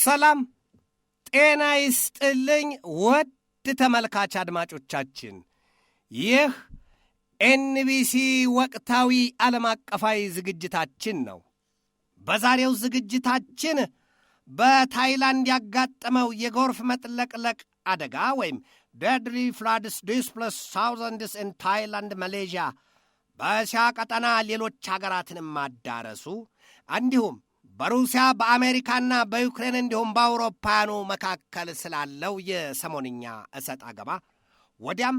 ሰላም ጤና ይስጥልኝ ውድ ተመልካች አድማጮቻችን፣ ይህ ኤንቢሲ ወቅታዊ ዓለም አቀፋዊ ዝግጅታችን ነው። በዛሬው ዝግጅታችን በታይላንድ ያጋጠመው የጎርፍ መጥለቅለቅ አደጋ ወይም ዴድሊ ፍላድስ ዲስፕሌስ ታውዘንድስ ኢን ታይላንድ ማሌዥያ፣ በእስያ ቀጠና ሌሎች ሀገራትንም ማዳረሱ፣ እንዲሁም በሩሲያ በአሜሪካና በዩክሬን እንዲሁም በአውሮፓውያኑ መካከል ስላለው የሰሞንኛ እሰጥ አገባ፣ ወዲያም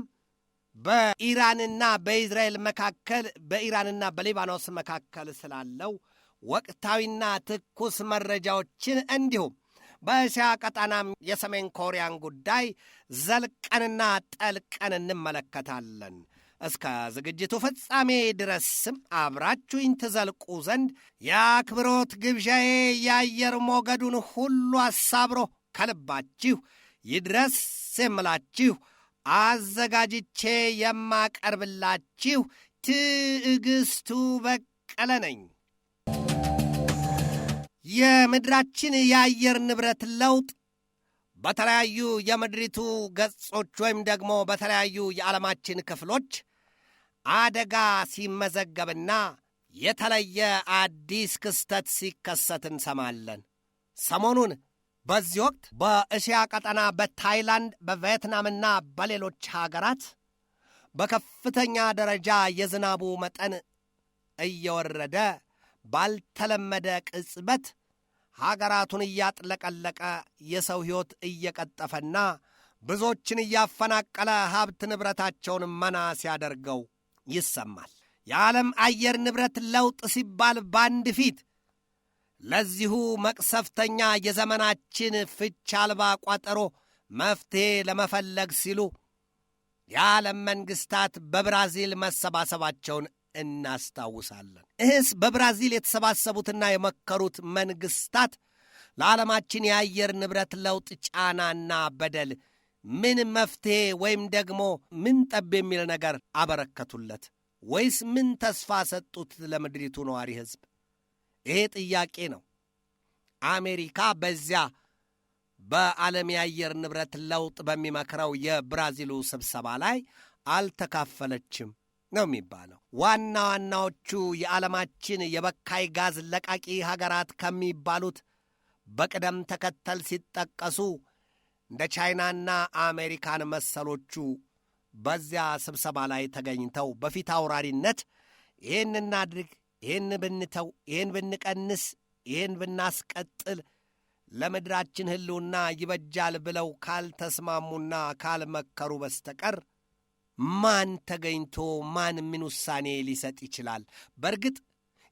በኢራንና በእስራኤል መካከል በኢራንና በሊባኖስ መካከል ስላለው ወቅታዊና ትኩስ መረጃዎችን እንዲሁም በእስያ ቀጠናም የሰሜን ኮሪያን ጉዳይ ዘልቀንና ጠልቀን እንመለከታለን። እስከ ዝግጅቱ ፍጻሜ ድረስም አብራችሁኝ ትዘልቁ ዘንድ የአክብሮት ግብዣዬ የአየር ሞገዱን ሁሉ አሳብሮ ከልባችሁ ይድረስ የምላችሁ አዘጋጅቼ የማቀርብላችሁ ትዕግስቱ በቀለ ነኝ። የምድራችን የአየር ንብረት ለውጥ በተለያዩ የምድሪቱ ገጾች ወይም ደግሞ በተለያዩ የዓለማችን ክፍሎች አደጋ ሲመዘገብና የተለየ አዲስ ክስተት ሲከሰት እንሰማለን። ሰሞኑን በዚህ ወቅት በእስያ ቀጠና በታይላንድ በቪየትናምና በሌሎች ሀገራት በከፍተኛ ደረጃ የዝናቡ መጠን እየወረደ ባልተለመደ ቅጽበት ሀገራቱን እያጥለቀለቀ የሰው ሕይወት እየቀጠፈና ብዙዎችን እያፈናቀለ ሀብት ንብረታቸውን መና ሲያደርገው ይሰማል። የዓለም አየር ንብረት ለውጥ ሲባል በአንድ ፊት ለዚሁ መቅሰፍተኛ የዘመናችን ፍች አልባ ቋጠሮ መፍትሔ ለመፈለግ ሲሉ የዓለም መንግሥታት በብራዚል መሰባሰባቸውን እናስታውሳለን። ይህስ በብራዚል የተሰባሰቡትና የመከሩት መንግሥታት ለዓለማችን የአየር ንብረት ለውጥ ጫናና በደል ምን መፍትሔ ወይም ደግሞ ምን ጠብ የሚል ነገር አበረከቱለት? ወይስ ምን ተስፋ ሰጡት ለምድሪቱ ነዋሪ ሕዝብ? ይሄ ጥያቄ ነው። አሜሪካ በዚያ በዓለም የአየር ንብረት ለውጥ በሚመክረው የብራዚሉ ስብሰባ ላይ አልተካፈለችም ነው የሚባለው። ዋና ዋናዎቹ የዓለማችን የበካይ ጋዝ ለቃቂ ሀገራት ከሚባሉት በቅደም ተከተል ሲጠቀሱ እንደ ቻይናና አሜሪካን መሰሎቹ በዚያ ስብሰባ ላይ ተገኝተው በፊት አውራሪነት ይህን እናድርግ፣ ይህን ብንተው፣ ይህን ብንቀንስ፣ ይህን ብናስቀጥል ለምድራችን ሕልውና ይበጃል ብለው ካልተስማሙና ካልመከሩ በስተቀር ማን ተገኝቶ ማን ምን ውሳኔ ሊሰጥ ይችላል? በእርግጥ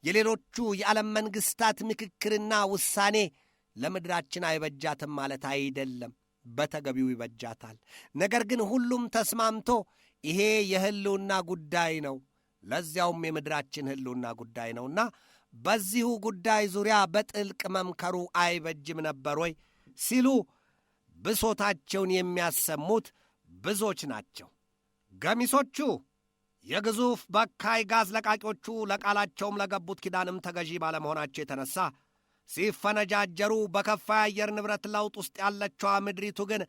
የሌሎቹ የዓለም መንግሥታት ምክክርና ውሳኔ ለምድራችን አይበጃትም ማለት አይደለም። በተገቢው ይበጃታል። ነገር ግን ሁሉም ተስማምቶ ይሄ የሕልውና ጉዳይ ነው፣ ለዚያውም የምድራችን ሕልውና ጉዳይ ነውና በዚሁ ጉዳይ ዙሪያ በጥልቅ መምከሩ አይበጅም ነበር ወይ ሲሉ ብሶታቸውን የሚያሰሙት ብዙዎች ናቸው። ገሚሶቹ የግዙፍ በካይ ጋዝ ለቃቂዎቹ ለቃላቸውም ለገቡት ኪዳንም ተገዢ ባለመሆናቸው የተነሳ ሲፈነጃጀሩ በከፋ የአየር ንብረት ለውጥ ውስጥ ያለችዋ ምድሪቱ ግን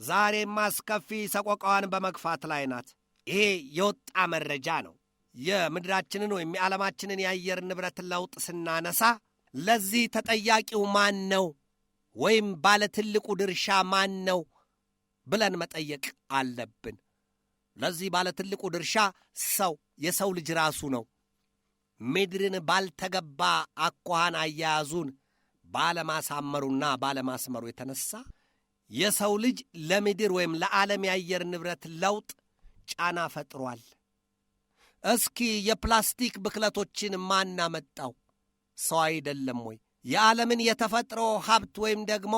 ዛሬም አስከፊ ሰቆቃዋን በመግፋት ላይ ናት። ይሄ የወጣ መረጃ ነው። የምድራችንን ወይም የዓለማችንን የአየር ንብረት ለውጥ ስናነሳ ለዚህ ተጠያቂው ማን ነው ወይም ባለ ትልቁ ድርሻ ማን ነው ብለን መጠየቅ አለብን። ለዚህ ባለ ትልቁ ድርሻ የሰው ልጅ ራሱ ነው። ምድርን ባልተገባ አኳኋን አያያዙን ባለማሳመሩና ባለማስመሩ የተነሳ የሰው ልጅ ለምድር ወይም ለዓለም የአየር ንብረት ለውጥ ጫና ፈጥሯል። እስኪ የፕላስቲክ ብክለቶችን ማን አመጣው? ሰው አይደለም ወይ? የዓለምን የተፈጥሮ ሀብት ወይም ደግሞ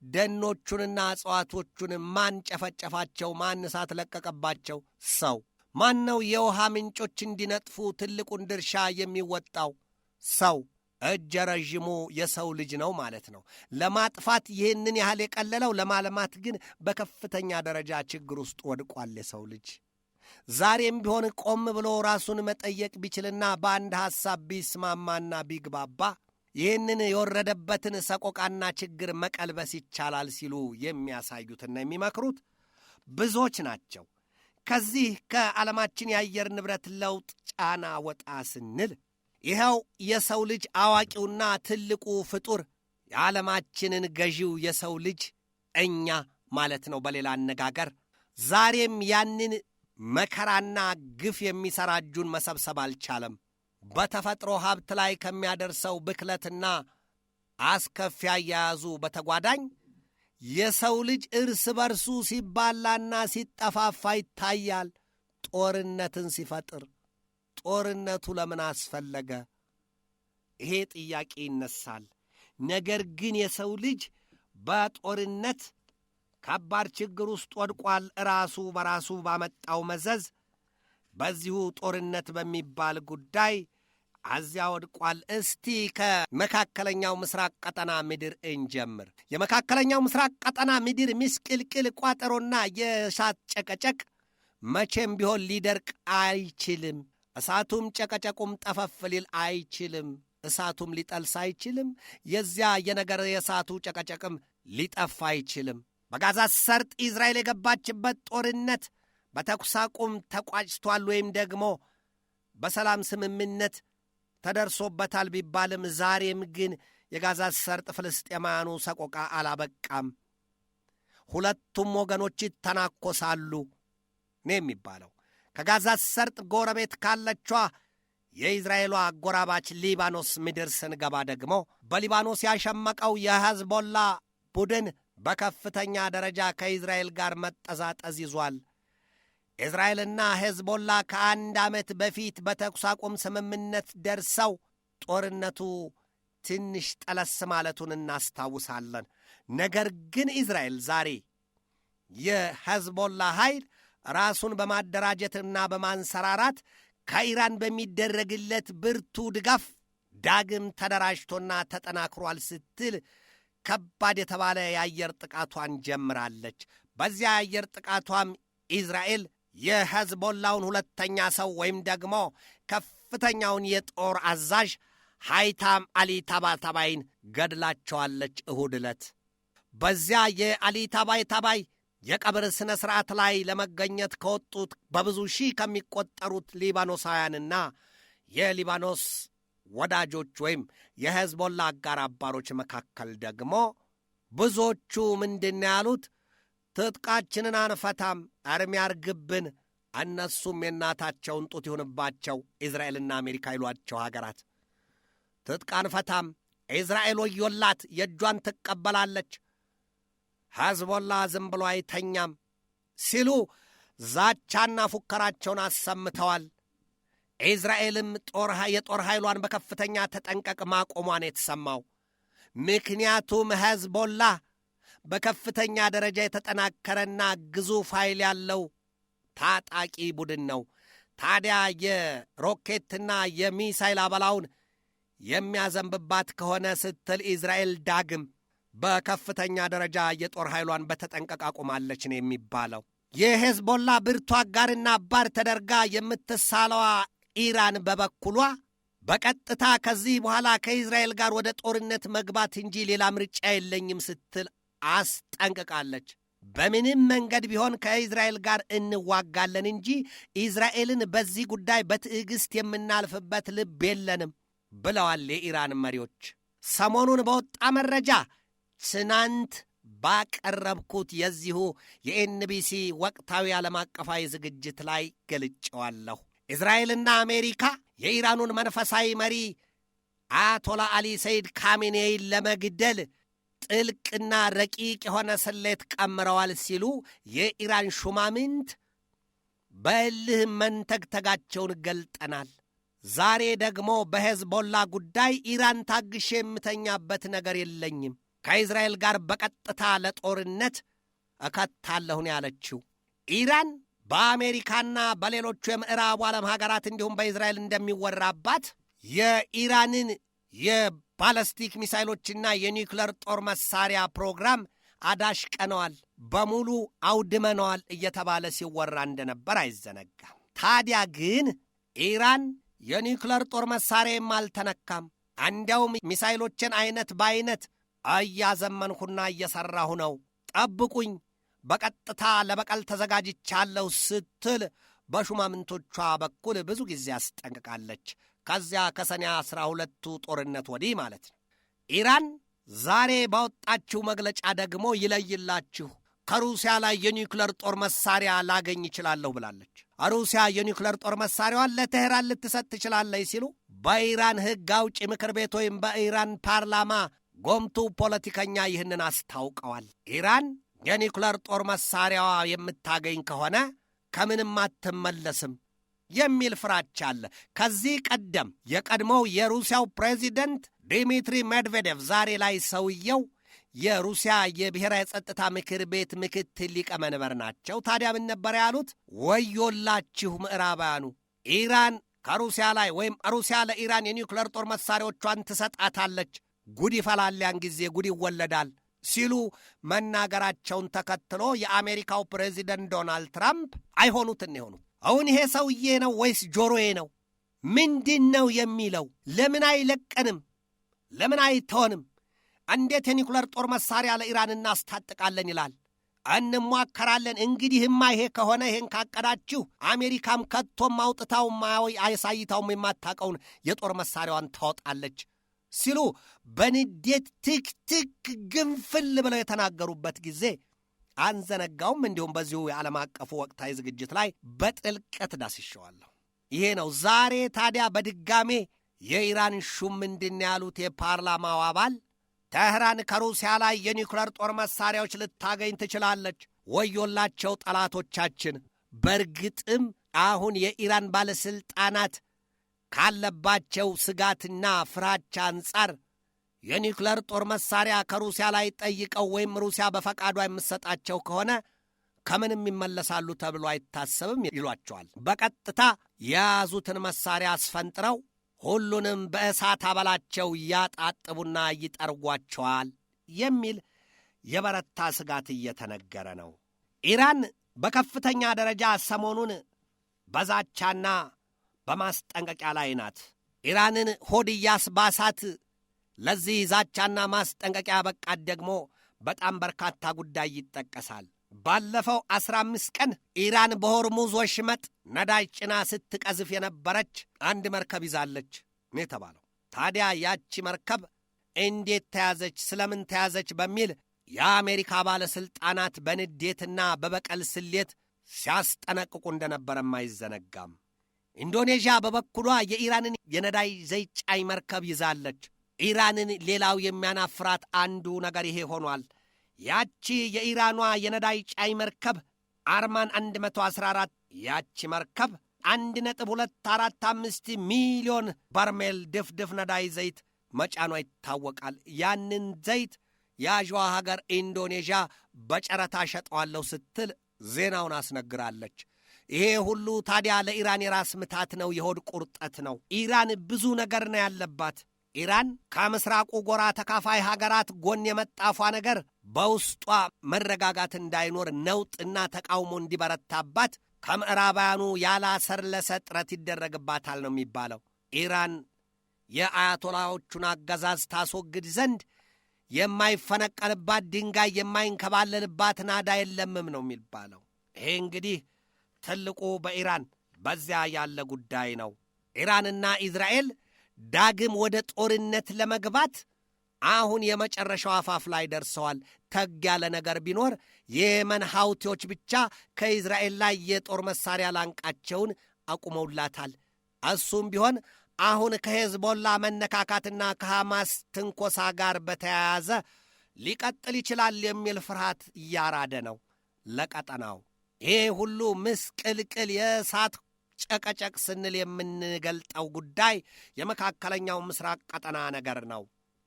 ደኖቹንና እጽዋቶቹን ማን ጨፈጨፋቸው? ማን እሳት ለቀቀባቸው? ሰው። ማን ነው የውሃ ምንጮች እንዲነጥፉ ትልቁን ድርሻ የሚወጣው? ሰው። እጀ ረዥሙ የሰው ልጅ ነው ማለት ነው። ለማጥፋት ይህንን ያህል የቀለለው፣ ለማልማት ግን በከፍተኛ ደረጃ ችግር ውስጥ ወድቋል የሰው ልጅ። ዛሬም ቢሆን ቆም ብሎ ራሱን መጠየቅ ቢችልና በአንድ ሐሳብ ቢስማማና ቢግባባ ይህንን የወረደበትን ሰቆቃና ችግር መቀልበስ ይቻላል ሲሉ የሚያሳዩትና የሚመክሩት ብዙዎች ናቸው። ከዚህ ከዓለማችን የአየር ንብረት ለውጥ ጫና ወጣ ስንል ይኸው የሰው ልጅ አዋቂውና ትልቁ ፍጡር የዓለማችንን ገዢው የሰው ልጅ እኛ ማለት ነው በሌላ አነጋገር ዛሬም ያንን መከራና ግፍ የሚሠራ እጁን መሰብሰብ አልቻለም። በተፈጥሮ ሀብት ላይ ከሚያደርሰው ብክለትና አስከፊ አያያዙ በተጓዳኝ የሰው ልጅ እርስ በርሱ ሲባላና ሲጠፋፋ ይታያል። ጦርነትን ሲፈጥር ጦርነቱ ለምን አስፈለገ? ይሄ ጥያቄ ይነሳል። ነገር ግን የሰው ልጅ በጦርነት ከባድ ችግር ውስጥ ወድቋል። ራሱ በራሱ ባመጣው መዘዝ በዚሁ ጦርነት በሚባል ጉዳይ አዚያ ወድቋል። እስቲ ከመካከለኛው ምስራቅ ቀጠና ምድር እንጀምር። የመካከለኛው ምስራቅ ቀጠና ምድር ምስቅልቅል ቋጠሮና የእሳት ጨቀጨቅ መቼም ቢሆን ሊደርቅ አይችልም። እሳቱም ጨቀጨቁም ጠፈፍ ሊል አይችልም። እሳቱም ሊጠልስ አይችልም። የዚያ የነገር የእሳቱ ጨቀጨቅም ሊጠፋ አይችልም። በጋዛ ሰርጥ ኢዝራኤል የገባችበት ጦርነት በተኩስ አቁም ተቋጭቷል ወይም ደግሞ በሰላም ስምምነት ተደርሶበታል ቢባልም ዛሬም ግን የጋዛ ሰርጥ ፍልስጤማውያኑ ሰቆቃ አላበቃም። ሁለቱም ወገኖች ይተናኮሳሉ ነው የሚባለው። ከጋዛ ሰርጥ ጎረቤት ካለቿ የኢዝራኤሏ አጎራባች ሊባኖስ ምድር ስንገባ ደግሞ በሊባኖስ ያሸመቀው የሕዝቦላ ቡድን በከፍተኛ ደረጃ ከኢዝራኤል ጋር መጠዛጠዝ ይዟል። ኢዝራኤልና ሕዝቦላ ከአንድ ዓመት በፊት በተኩስ አቁም ስምምነት ደርሰው ጦርነቱ ትንሽ ጠለስ ማለቱን እናስታውሳለን። ነገር ግን ኢዝራኤል ዛሬ የሕዝቦላ ኃይል ራሱን በማደራጀትና በማንሰራራት ከኢራን በሚደረግለት ብርቱ ድጋፍ ዳግም ተደራጅቶና ተጠናክሯል ስትል ከባድ የተባለ የአየር ጥቃቷን ጀምራለች። በዚያ የአየር ጥቃቷም ኢዝራኤል የሕዝቦላውን ሁለተኛ ሰው ወይም ደግሞ ከፍተኛውን የጦር አዛዥ ሃይታም አሊ ታባታባይን ገድላቸዋለች እሁድ ዕለት። በዚያ የአሊ ታባታባይ የቀብር ሥነ ሥርዓት ላይ ለመገኘት ከወጡት በብዙ ሺህ ከሚቆጠሩት ሊባኖሳውያንና የሊባኖስ ወዳጆች ወይም የሕዝቦላ አጋር አባሮች መካከል ደግሞ ብዙዎቹ ምንድን ያሉት? ትጥቃችንን አንፈታም፣ እርም ያርግብን፣ እነሱም የእናታቸውን ጡት ይሁንባቸው ኢዝራኤልና አሜሪካ ይሏቸው ሀገራት። ትጥቅ አንፈታም፣ ኢዝራኤል ወዮላት፣ የእጇን ትቀበላለች፣ ሕዝቦላ ዝም ብሎ አይተኛም ሲሉ ዛቻና ፉከራቸውን አሰምተዋል። ኢዝራኤልም የጦር ኃይሏን በከፍተኛ ተጠንቀቅ ማቆሟን የተሰማው ምክንያቱም ሕዝቦላ በከፍተኛ ደረጃ የተጠናከረና ግዙፍ ኃይል ያለው ታጣቂ ቡድን ነው። ታዲያ የሮኬትና የሚሳይል አበላውን የሚያዘንብባት ከሆነ ስትል ኢዝራኤል ዳግም በከፍተኛ ደረጃ የጦር ኃይሏን በተጠንቀቅ አቁማለች ነው የሚባለው። የሕዝቦላ ብርቱ አጋርና አባር ተደርጋ የምትሳለዋ ኢራን በበኩሏ በቀጥታ ከዚህ በኋላ ከኢዝራኤል ጋር ወደ ጦርነት መግባት እንጂ ሌላ ምርጫ የለኝም ስትል አስጠንቅቃለች። በምንም መንገድ ቢሆን ከኢዝራኤል ጋር እንዋጋለን እንጂ ኢዝራኤልን በዚህ ጉዳይ በትዕግሥት የምናልፍበት ልብ የለንም ብለዋል የኢራን መሪዎች። ሰሞኑን በወጣ መረጃ ትናንት ባቀረብኩት የዚሁ የኤንቢሲ ወቅታዊ ዓለም አቀፋዊ ዝግጅት ላይ ገልጨዋለሁ። እስራኤልና አሜሪካ የኢራኑን መንፈሳዊ መሪ አያቶላ አሊ ሰይድ ካሜኔይን ለመግደል ጥልቅና ረቂቅ የሆነ ስሌት ቀምረዋል ሲሉ የኢራን ሹማምንት በእልህ መንተግተጋቸውን ገልጠናል። ዛሬ ደግሞ በሕዝቦላ ጉዳይ ኢራን ታግሼ የምተኛበት ነገር የለኝም፣ ከኢዝራኤል ጋር በቀጥታ ለጦርነት እከታለሁን ያለችው ኢራን በአሜሪካና በሌሎቹ የምዕራቡ ዓለም ሀገራት እንዲሁም በኢዝራኤል እንደሚወራባት የኢራንን የባለስቲክ ሚሳይሎችና የኒውክለር ጦር መሳሪያ ፕሮግራም አዳሽቀነዋል፣ በሙሉ አውድመነዋል እየተባለ ሲወራ እንደነበር አይዘነጋም። ታዲያ ግን ኢራን የኒውክለር ጦር መሳሪያም አልተነካም፣ እንዲያውም ሚሳይሎችን አይነት በአይነት እያዘመንሁና እየሠራሁ ነው፣ ጠብቁኝ፣ በቀጥታ ለበቀል ተዘጋጅቻለሁ ስትል በሹማምንቶቿ በኩል ብዙ ጊዜ አስጠንቅቃለች። ከዚያ ከሰኔ 12ቱ ጦርነት ወዲህ ማለት ነው። ኢራን ዛሬ ባወጣችው መግለጫ ደግሞ ይለይላችሁ፣ ከሩሲያ ላይ የኒውክለር ጦር መሳሪያ ላገኝ ይችላለሁ ብላለች። ሩሲያ የኒውክለር ጦር መሳሪያዋን ለቴህራን ልትሰጥ ትችላለች ሲሉ በኢራን ሕግ አውጪ ምክር ቤት ወይም በኢራን ፓርላማ ጎምቱ ፖለቲከኛ ይህንን አስታውቀዋል። ኢራን የኒውክለር ጦር መሳሪያዋ የምታገኝ ከሆነ ከምንም አትመለስም የሚል ፍራቻ አለ። ከዚህ ቀደም የቀድሞው የሩሲያው ፕሬዚደንት ዲሚትሪ ሜድቬዴቭ ዛሬ ላይ ሰውየው የሩሲያ የብሔራዊ ጸጥታ ምክር ቤት ምክትል ሊቀመንበር ናቸው። ታዲያ ምን ነበር ያሉት? ወዮላችሁ ምዕራባውያኑ፣ ኢራን ከሩሲያ ላይ ወይም ሩሲያ ለኢራን የኒውክለር ጦር መሳሪያዎቿን ትሰጣታለች፣ ጉድ ይፈላል፣ ያን ጊዜ ጉድ ይወለዳል ሲሉ መናገራቸውን ተከትሎ የአሜሪካው ፕሬዚደንት ዶናልድ ትራምፕ አይሆኑትን የሆኑት አሁን ይሄ ሰውዬ ነው ወይስ ጆሮዬ ነው? ምንድን ነው የሚለው? ለምን አይለቀንም? ለምን አይተወንም? እንዴት የኒውክለር ጦር መሳሪያ ለኢራን እናስታጥቃለን ይላል? እንሟከራለን። እንግዲህማ ይሄ ከሆነ ይሄን ካቀዳችሁ አሜሪካም ከቶም አውጥታውም አያሳይታውም የማታቀውን የጦር መሳሪያዋን ታወጣለች ሲሉ በንዴት ትክትክ ግንፍል ብለው የተናገሩበት ጊዜ አንዘነጋውም። እንዲሁም በዚሁ የዓለም አቀፉ ወቅታዊ ዝግጅት ላይ በጥልቀት ዳስሼዋለሁ። ይሄ ነው ዛሬ ታዲያ በድጋሜ የኢራን ሹም ምንድን ያሉት? የፓርላማው አባል ቴህራን ከሩሲያ ላይ የኒውክለር ጦር መሳሪያዎች ልታገኝ ትችላለች፣ ወዮላቸው ጠላቶቻችን። በእርግጥም አሁን የኢራን ባለሥልጣናት ካለባቸው ስጋትና ፍራቻ አንጻር የኒውክለር ጦር መሳሪያ ከሩሲያ ላይ ጠይቀው ወይም ሩሲያ በፈቃዷ የምትሰጣቸው ከሆነ ከምንም ይመለሳሉ ተብሎ አይታሰብም ይሏቸዋል። በቀጥታ የያዙትን መሳሪያ አስፈንጥረው ሁሉንም በእሳት አበላቸው እያጣጥቡና ይጠርጓቸዋል የሚል የበረታ ስጋት እየተነገረ ነው። ኢራን በከፍተኛ ደረጃ ሰሞኑን በዛቻና በማስጠንቀቂያ ላይ ናት። ኢራንን ሆድ እያስባሳት ለዚህ ዛቻና ማስጠንቀቂያ በቃት ደግሞ በጣም በርካታ ጉዳይ ይጠቀሳል። ባለፈው 15 ቀን ኢራን በሆርሙዝ ወሽመጥ ነዳጅ ጭና ስትቀዝፍ የነበረች አንድ መርከብ ይዛለች ነው የተባለው። ታዲያ ያቺ መርከብ እንዴት ተያዘች፣ ስለምን ተያዘች በሚል የአሜሪካ ባለሥልጣናት በንዴትና በበቀል ስሌት ሲያስጠነቅቁ እንደነበረም አይዘነጋም። ኢንዶኔዥያ በበኩሏ የኢራንን የነዳጅ ዘይት ጫኝ መርከብ ይዛለች። ኢራንን ሌላው የሚያናፍራት አንዱ ነገር ይሄ ሆኗል። ያቺ የኢራኗ የነዳጅ ጫኝ መርከብ አርማን 114 ያቺ መርከብ 1.245 ሚሊዮን በርሜል ድፍድፍ ነዳጅ ዘይት መጫኗ ይታወቃል። ያንን ዘይት ያዥዋ ሀገር ኢንዶኔዥያ በጨረታ ሸጠዋለሁ ስትል ዜናውን አስነግራለች። ይሄ ሁሉ ታዲያ ለኢራን የራስ ምታት ነው፣ የሆድ ቁርጠት ነው። ኢራን ብዙ ነገር ነው ያለባት። ኢራን ከምስራቁ ጎራ ተካፋይ ሀገራት ጎን የመጣፏ ነገር በውስጧ መረጋጋት እንዳይኖር ነውጥና ተቃውሞ እንዲበረታባት ከምዕራባውያኑ ያላሰለሰ ጥረት ይደረግባታል ነው የሚባለው። ኢራን የአያቶላዎቹን አገዛዝ ታስወግድ ዘንድ የማይፈነቀልባት ድንጋይ የማይንከባለልባት ናዳ የለምም ነው የሚባለው። ይሄ እንግዲህ ትልቁ በኢራን በዚያ ያለ ጉዳይ ነው። ኢራንና ኢዝራኤል ዳግም ወደ ጦርነት ለመግባት አሁን የመጨረሻው አፋፍ ላይ ደርሰዋል። ተግ ያለ ነገር ቢኖር የየመን ሐውቲዎች ብቻ ከኢዝራኤል ላይ የጦር መሳሪያ ላንቃቸውን አቁመውላታል። እሱም ቢሆን አሁን ከሄዝቦላ መነካካትና ከሐማስ ትንኮሳ ጋር በተያያዘ ሊቀጥል ይችላል የሚል ፍርሃት እያራደ ነው ለቀጠናው። ይሄ ሁሉ ምስቅልቅል የእሳት ጨቀጨቅ ስንል የምንገልጠው ጉዳይ የመካከለኛው ምስራቅ ቀጠና ነገር ነው።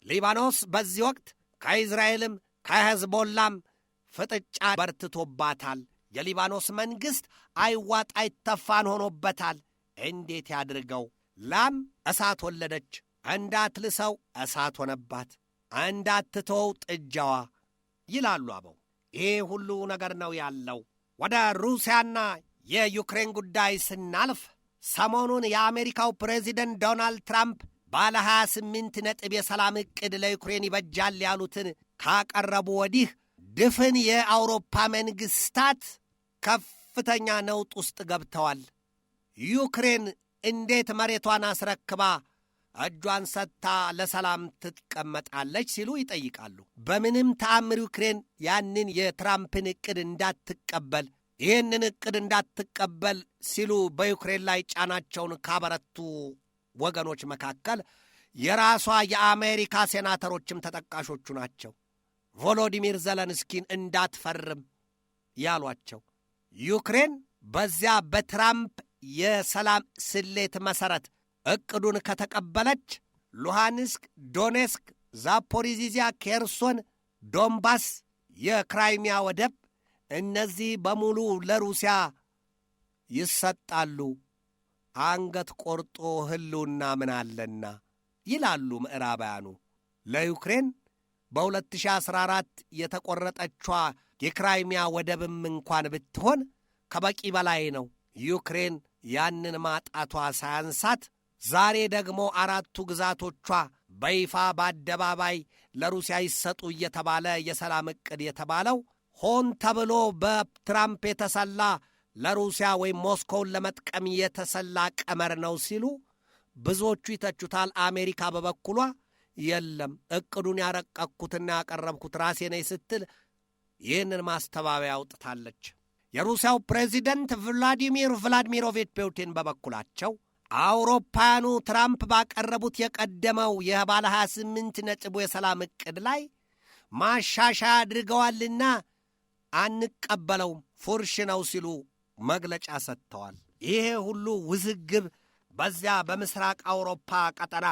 ሊባኖስ በዚህ ወቅት ከኢዝራኤልም ከሄዝቦላም ፍጥጫ በርትቶባታል። የሊባኖስ መንግሥት አይዋጥ አይተፋን ሆኖበታል። እንዴት ያድርገው? ላም እሳት ወለደች፣ እንዳትልሰው እሳት ሆነባት፣ እንዳትተወው ጥጃዋ ይላሉ አበው። ይሄ ሁሉ ነገር ነው ያለው። ወደ ሩሲያና የዩክሬን ጉዳይ ስናልፍ ሰሞኑን የአሜሪካው ፕሬዚደንት ዶናልድ ትራምፕ ባለ 28 ነጥብ የሰላም ዕቅድ ለዩክሬን ይበጃል ያሉትን ካቀረቡ ወዲህ ድፍን የአውሮፓ መንግሥታት ከፍተኛ ነውጥ ውስጥ ገብተዋል። ዩክሬን እንዴት መሬቷን አስረክባ እጇን ሰጥታ ለሰላም ትቀመጣለች ሲሉ ይጠይቃሉ። በምንም ተአምር ዩክሬን ያንን የትራምፕን ዕቅድ እንዳትቀበል ይህንን ዕቅድ እንዳትቀበል ሲሉ በዩክሬን ላይ ጫናቸውን ካበረቱ ወገኖች መካከል የራሷ የአሜሪካ ሴናተሮችም ተጠቃሾቹ ናቸው። ቮሎዲሚር ዘለንስኪን እንዳትፈርም ያሏቸው። ዩክሬን በዚያ በትራምፕ የሰላም ስሌት መሠረት ዕቅዱን ከተቀበለች ሉሃንስክ፣ ዶኔስክ፣ ዛፖሪዚያ፣ ኬርሶን፣ ዶንባስ፣ የክራይሚያ ወደብ እነዚህ በሙሉ ለሩሲያ ይሰጣሉ። አንገት ቆርጦ ሕልውና ምን አለና ይላሉ ምዕራባውያኑ። ለዩክሬን በ2014 የተቆረጠቿ የክራይሚያ ወደብም እንኳን ብትሆን ከበቂ በላይ ነው። ዩክሬን ያንን ማጣቷ ሳያንሳት ዛሬ ደግሞ 4ቱ ግዛቶቿ በይፋ በአደባባይ ለሩሲያ ይሰጡ እየተባለ የሰላም ዕቅድ የተባለው ሆን ተብሎ በትራምፕ የተሰላ ለሩሲያ ወይም ሞስኮውን ለመጥቀም የተሰላ ቀመር ነው ሲሉ ብዙዎቹ ይተቹታል። አሜሪካ በበኩሏ የለም ዕቅዱን ያረቀቅኩትና ያቀረብኩት ራሴ ነኝ ስትል ይህንን ማስተባበያ አውጥታለች። የሩሲያው ፕሬዚደንት ቭላዲሚሮቪች ፑቲን በበኩላቸው አውሮፓውያኑ ትራምፕ ባቀረቡት የቀደመው የባለ 28 ነጥቡ የሰላም ዕቅድ ላይ ማሻሻያ አድርገዋልና አንቀበለውም፣ ፉርሽ ነው ሲሉ መግለጫ ሰጥተዋል። ይሄ ሁሉ ውዝግብ በዚያ በምስራቅ አውሮፓ ቀጠና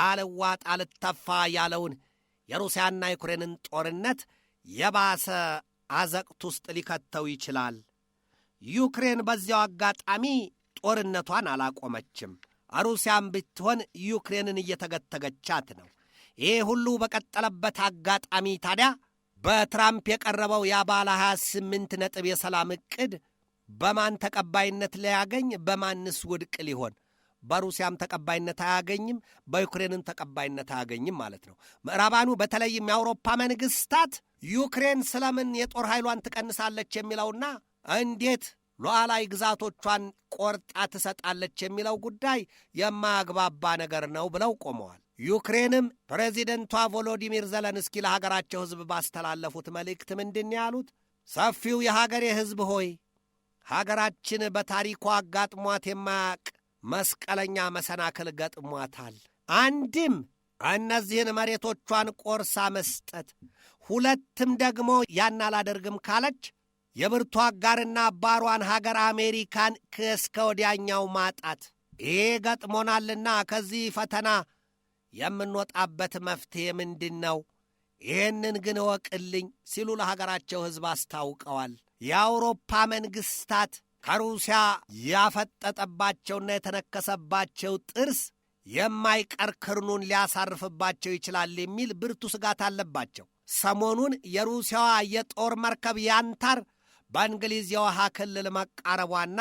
አልዋጥ አልተፋ ያለውን የሩሲያና ዩክሬንን ጦርነት የባሰ አዘቅት ውስጥ ሊከተው ይችላል። ዩክሬን በዚያው አጋጣሚ ጦርነቷን አላቆመችም። ሩሲያም ብትሆን ዩክሬንን እየተገተገቻት ነው። ይሄ ሁሉ በቀጠለበት አጋጣሚ ታዲያ በትራምፕ የቀረበው የባለ 28 ነጥብ የሰላም ዕቅድ በማን ተቀባይነት ሊያገኝ በማንስ ውድቅ ሊሆን? በሩሲያም ተቀባይነት አያገኝም፣ በዩክሬንም ተቀባይነት አያገኝም ማለት ነው። ምዕራባኑ በተለይም የአውሮፓ መንግሥታት ዩክሬን ስለምን የጦር ኃይሏን ትቀንሳለች የሚለውና እንዴት ሉዓላዊ ግዛቶቿን ቆርጣ ትሰጣለች የሚለው ጉዳይ የማያግባባ ነገር ነው ብለው ቆመዋል። ዩክሬንም ፕሬዚደንቷ ቮሎዲሚር ዘለንስኪ ለሀገራቸው ሕዝብ ባስተላለፉት መልእክት ምንድን ያሉት? ሰፊው የሀገሬ ሕዝብ ሆይ ሀገራችን በታሪኳ አጋጥሟት የማያቅ መስቀለኛ መሰናክል ገጥሟታል። አንድም እነዚህን መሬቶቿን ቆርሳ መስጠት፣ ሁለትም ደግሞ ያን አላደርግም ካለች የብርቱ አጋርና አባሯን ሀገር አሜሪካን እስከ ወዲያኛው ማጣት። ይሄ ገጥሞናልና ከዚህ ፈተና የምንወጣበት መፍትሔ ምንድን ነው? ይህንን ግን እወቅልኝ ሲሉ ለሀገራቸው ሕዝብ አስታውቀዋል። የአውሮፓ መንግሥታት ከሩሲያ ያፈጠጠባቸውና የተነከሰባቸው ጥርስ የማይቀር ክርኑን ሊያሳርፍባቸው ይችላል የሚል ብርቱ ስጋት አለባቸው። ሰሞኑን የሩሲያዋ የጦር መርከብ ያንታር በእንግሊዝ የውሃ ክልል መቃረቧና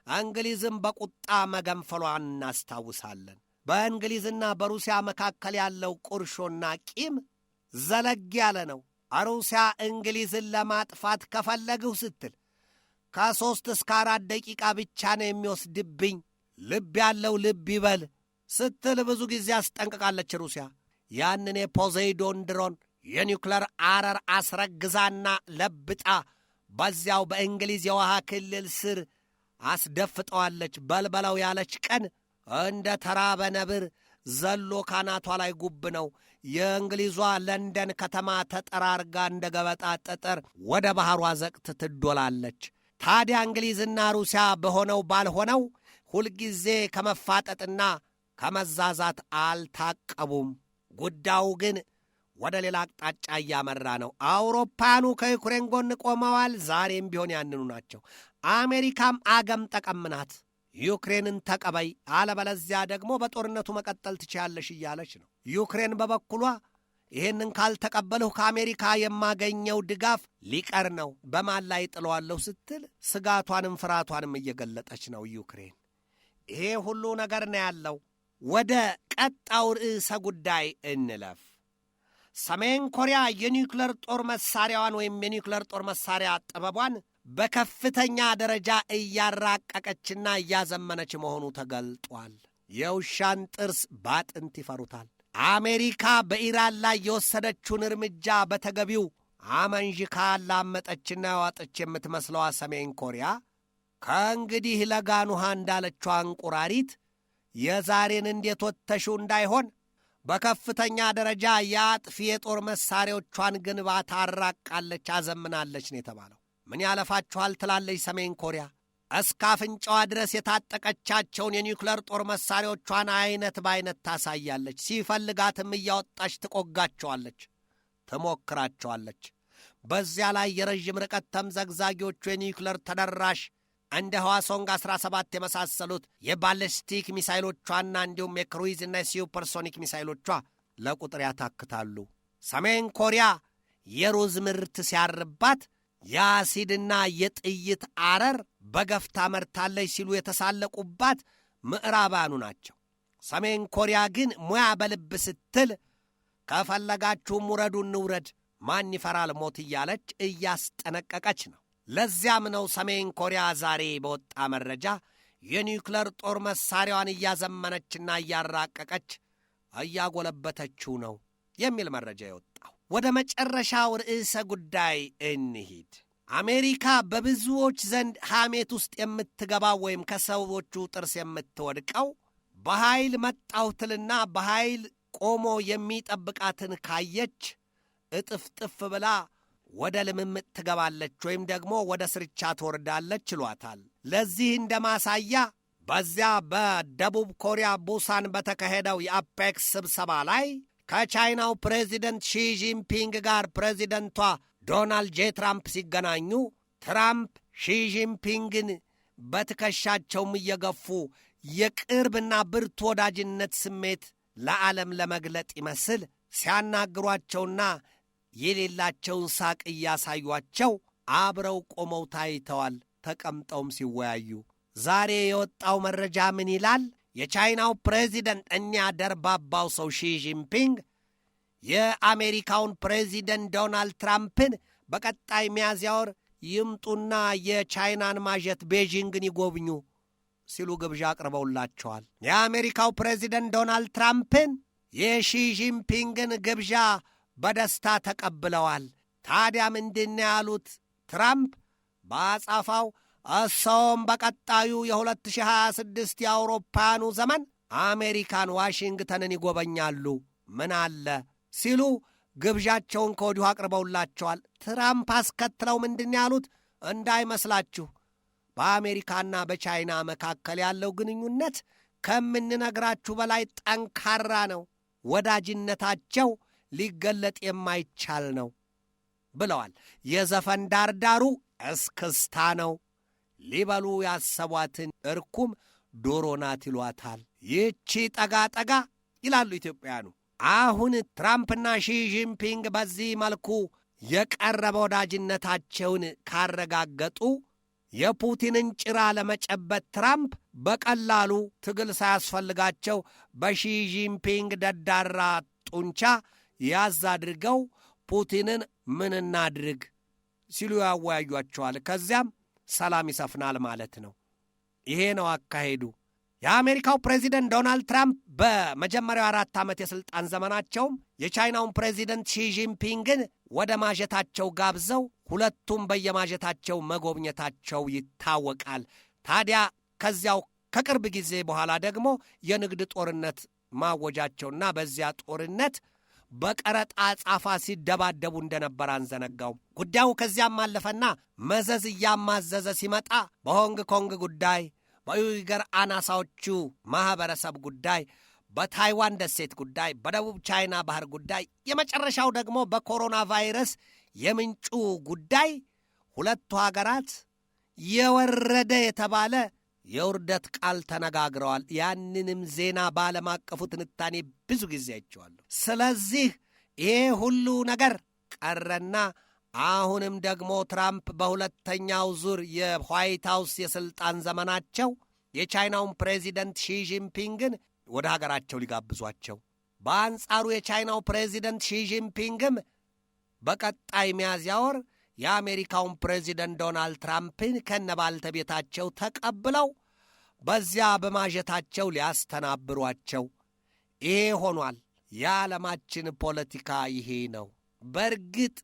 እንግሊዝም በቁጣ መገንፈሏን እናስታውሳለን። በእንግሊዝና በሩሲያ መካከል ያለው ቁርሾና ቂም ዘለግ ያለ ነው። ሩሲያ እንግሊዝን ለማጥፋት ከፈለግሁ ስትል ከ3 እስከ 4 ደቂቃ ብቻ ነው የሚወስድብኝ፣ ልብ ያለው ልብ ይበል ስትል ብዙ ጊዜ አስጠንቅቃለች። ሩሲያ ያንን የፖዘይዶን ድሮን የኒውክለር አረር አስረግዛና ለብጣ በዚያው በእንግሊዝ የውሃ ክልል ስር አስደፍጠዋለች። በልበለው ያለች ቀን እንደ ተራበ ነብር ዘሎ ካናቷ ላይ ጉብ ነው። የእንግሊዟ ለንደን ከተማ ተጠራርጋ እንደ ገበጣ ጠጠር ወደ ባሕሯ ዘቅት ትዶላለች። ታዲያ እንግሊዝና ሩሲያ በሆነው ባልሆነው ሁልጊዜ ከመፋጠጥና ከመዛዛት አልታቀቡም። ጉዳዩ ግን ወደ ሌላ አቅጣጫ እያመራ ነው። አውሮፓኑ ከዩክሬን ጎን ቆመዋል። ዛሬም ቢሆን ያንኑ ናቸው። አሜሪካም አገም ጠቀም ናት። ዩክሬንን ተቀበይ፣ አለበለዚያ ደግሞ በጦርነቱ መቀጠል ትችያለሽ እያለች ነው። ዩክሬን በበኩሏ ይህንን ካልተቀበልሁ ከአሜሪካ የማገኘው ድጋፍ ሊቀር ነው፣ በማን ላይ ጥለዋለሁ ስትል ስጋቷንም ፍርሃቷንም እየገለጠች ነው ዩክሬን። ይሄ ሁሉ ነገር ነው ያለው። ወደ ቀጣው ርዕሰ ጉዳይ እንለፍ። ሰሜን ኮሪያ የኒውክለር ጦር መሳሪያዋን ወይም የኒውክለር ጦር መሳሪያ ጥበቧን በከፍተኛ ደረጃ እያራቀቀችና እያዘመነች መሆኑ ተገልጧል። የውሻን ጥርስ ባጥንት ይፈሩታል። አሜሪካ በኢራን ላይ የወሰደችውን እርምጃ በተገቢው አመንዥካ ላመጠችና ያዋጠች የምትመስለዋ ሰሜን ኮሪያ ከእንግዲህ ለጋን ውሃ እንዳለችው አንቁራሪት የዛሬን እንዴት ወጥተሽው እንዳይሆን በከፍተኛ ደረጃ የአጥፊ የጦር መሳሪያዎቿን ግንባታ አራቃለች፣ አዘምናለች ነው የተባለው። ምን ያለፋችኋል ትላለች ሰሜን ኮሪያ። እስከ አፍንጫዋ ድረስ የታጠቀቻቸውን የኒውክለር ጦር መሳሪያዎቿን አይነት በአይነት ታሳያለች። ሲፈልጋትም እያወጣች ትቆጋቸዋለች፣ ትሞክራቸዋለች። በዚያ ላይ የረዥም ርቀት ተምዘግዛጊዎቹ የኒውክለር ተደራሽ እንደ ህዋሶንግ 17 የመሳሰሉት የባሊስቲክ ሚሳይሎቿና እንዲሁም የክሩይዝና የሱፐርሶኒክ ሚሳይሎቿ ለቁጥር ያታክታሉ። ሰሜን ኮሪያ የሩዝ ምርት ሲያርባት የአሲድና የጥይት አረር በገፍ ታመርታለች ሲሉ የተሳለቁባት ምዕራባኑ ናቸው። ሰሜን ኮሪያ ግን ሙያ በልብ ስትል ከፈለጋችሁም ውረዱ እንውረድ፣ ማን ይፈራል ሞት እያለች እያስጠነቀቀች ነው። ለዚያም ነው ሰሜን ኮሪያ ዛሬ በወጣ መረጃ የኒውክለር ጦር መሳሪያዋን እያዘመነችና እያራቀቀች እያጎለበተችው ነው የሚል መረጃ የወጣው። ወደ መጨረሻው ርዕሰ ጉዳይ እንሂድ። አሜሪካ በብዙዎች ዘንድ ሐሜት ውስጥ የምትገባው ወይም ከሰዎቹ ጥርስ የምትወድቀው በኃይል መጣሁትልና በኃይል ቆሞ የሚጠብቃትን ካየች እጥፍጥፍ ብላ ወደ ልምምጥ ትገባለች ወይም ደግሞ ወደ ስርቻ ትወርዳለች ይሏታል። ለዚህ እንደ ማሳያ በዚያ በደቡብ ኮሪያ ቡሳን በተካሄደው የአፔክስ ስብሰባ ላይ ከቻይናው ፕሬዚደንት ሺጂንፒንግ ጋር ፕሬዚደንቷ ዶናልድ ጄ ትራምፕ ሲገናኙ ትራምፕ ሺጂንፒንግን በትከሻቸውም እየገፉ የቅርብና ብርቱ ወዳጅነት ስሜት ለዓለም ለመግለጥ ይመስል ሲያናግሯቸውና የሌላቸውን ሳቅ እያሳዩአቸው አብረው ቆመው ታይተዋል፣ ተቀምጠውም ሲወያዩ። ዛሬ የወጣው መረጃ ምን ይላል? የቻይናው ፕሬዚደንት እኒያ ደርባባው ሰው ሺጂንፒንግ የአሜሪካውን ፕሬዚደንት ዶናልድ ትራምፕን በቀጣይ ሚያዝያ ወር ይምጡና የቻይናን ማጀት ቤጂንግን ይጎብኙ ሲሉ ግብዣ አቅርበውላቸዋል። የአሜሪካው ፕሬዚደንት ዶናልድ ትራምፕን የሺጂንፒንግን ግብዣ በደስታ ተቀብለዋል። ታዲያ ምንድን ያሉት ትራምፕ በአጻፋው እሰውም በቀጣዩ የ2026 የአውሮፓውያኑ ዘመን አሜሪካን ዋሽንግተንን ይጎበኛሉ ምን አለ ሲሉ ግብዣቸውን ከወዲሁ አቅርበውላቸዋል። ትራምፕ አስከትለው ምንድን ያሉት? እንዳይመስላችሁ በአሜሪካና በቻይና መካከል ያለው ግንኙነት ከምንነግራችሁ በላይ ጠንካራ ነው፣ ወዳጅነታቸው ሊገለጥ የማይቻል ነው ብለዋል። የዘፈን ዳርዳሩ እስክስታ ነው፣ ሊበሉ ያሰቧትን እርኩም ዶሮ ናት ይሏታል። ይህቺ ጠጋ ጠጋ ይላሉ ኢትዮጵያውያኑ። አሁን ትራምፕና ሺጂንፒንግ በዚህ መልኩ የቀረበ ወዳጅነታቸውን ካረጋገጡ የፑቲንን ጭራ ለመጨበት ትራምፕ በቀላሉ ትግል ሳያስፈልጋቸው በሺጂንፒንግ ደዳራ ጡንቻ ያዝ አድርገው ፑቲንን ምን እናድርግ ሲሉ ያወያዩአቸዋል። ከዚያም ሰላም ይሰፍናል ማለት ነው። ይሄ ነው አካሄዱ። የአሜሪካው ፕሬዚደንት ዶናልድ ትራምፕ በመጀመሪያው 4 ዓመት የሥልጣን ዘመናቸውም የቻይናውን ፕሬዚደንት ሺጂንፒንግን ወደ ማጀታቸው ጋብዘው ሁለቱም በየማጀታቸው መጎብኘታቸው ይታወቃል። ታዲያ ከዚያው ከቅርብ ጊዜ በኋላ ደግሞ የንግድ ጦርነት ማወጃቸውና በዚያ ጦርነት በቀረጥ አጻፋ ሲደባደቡ እንደነበር አንዘነጋውም። ጉዳዩ ከዚያም አለፈና መዘዝ እያማዘዘ ሲመጣ በሆንግ ኮንግ ጉዳይ፣ በዩይገር አናሳዎቹ ማኅበረሰብ ጉዳይ፣ በታይዋን ደሴት ጉዳይ፣ በደቡብ ቻይና ባህር ጉዳይ፣ የመጨረሻው ደግሞ በኮሮና ቫይረስ የምንጩ ጉዳይ ሁለቱ ሀገራት የወረደ የተባለ የውርደት ቃል ተነጋግረዋል። ያንንም ዜና በዓለም አቀፉ ትንታኔ ብዙ ጊዜ አይቼዋለሁ። ስለዚህ ይሄ ሁሉ ነገር ቀረና አሁንም ደግሞ ትራምፕ በሁለተኛው ዙር የዋይት ሃውስ የሥልጣን ዘመናቸው የቻይናውን ፕሬዚደንት ሺጂንፒንግን ወደ ሀገራቸው ሊጋብዟቸው። በአንጻሩ የቻይናው ፕሬዚደንት ሺጂንፒንግም በቀጣይ ሚያዝያ ወር የአሜሪካውን ፕሬዚደንት ዶናልድ ትራምፕን ከነባልተቤታቸው ተቀብለው በዚያ በማጀታቸው ሊያስተናብሯቸው። ይሄ ሆኗል። የዓለማችን ፖለቲካ ይሄ ነው። በእርግጥ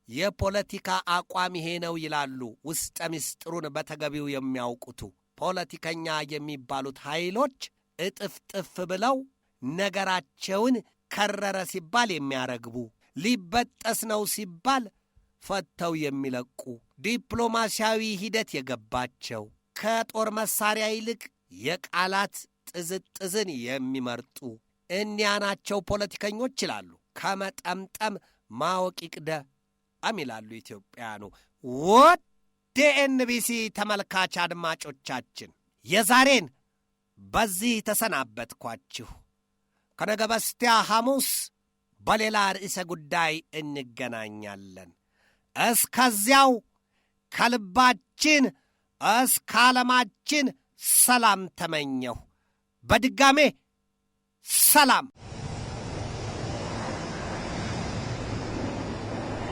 የፖለቲካ አቋም ይሄ ነው ይላሉ ውስጠ ምስጢሩን በተገቢው የሚያውቁቱ ፖለቲከኛ የሚባሉት ኃይሎች እጥፍጥፍ ብለው ነገራቸውን ከረረ ሲባል የሚያረግቡ፣ ሊበጠስ ነው ሲባል ፈተው የሚለቁ፣ ዲፕሎማሲያዊ ሂደት የገባቸው፣ ከጦር መሳሪያ ይልቅ የቃላት ጥዝጥዝን የሚመርጡ እኒያ ናቸው ፖለቲከኞች ይላሉ። ከመጠምጠም ማወቅ ይቅደም ይላሉ ኢትዮጵያኑ። ወደ ኤንቢሲ ተመልካች አድማጮቻችን የዛሬን በዚህ ተሰናበትኳችሁ። ከነገ በስቲያ ሐሙስ በሌላ ርዕሰ ጉዳይ እንገናኛለን። እስከዚያው ከልባችን እስከ ዓለማችን ሰላም ተመኘሁ። በድጋሜ ሰላም።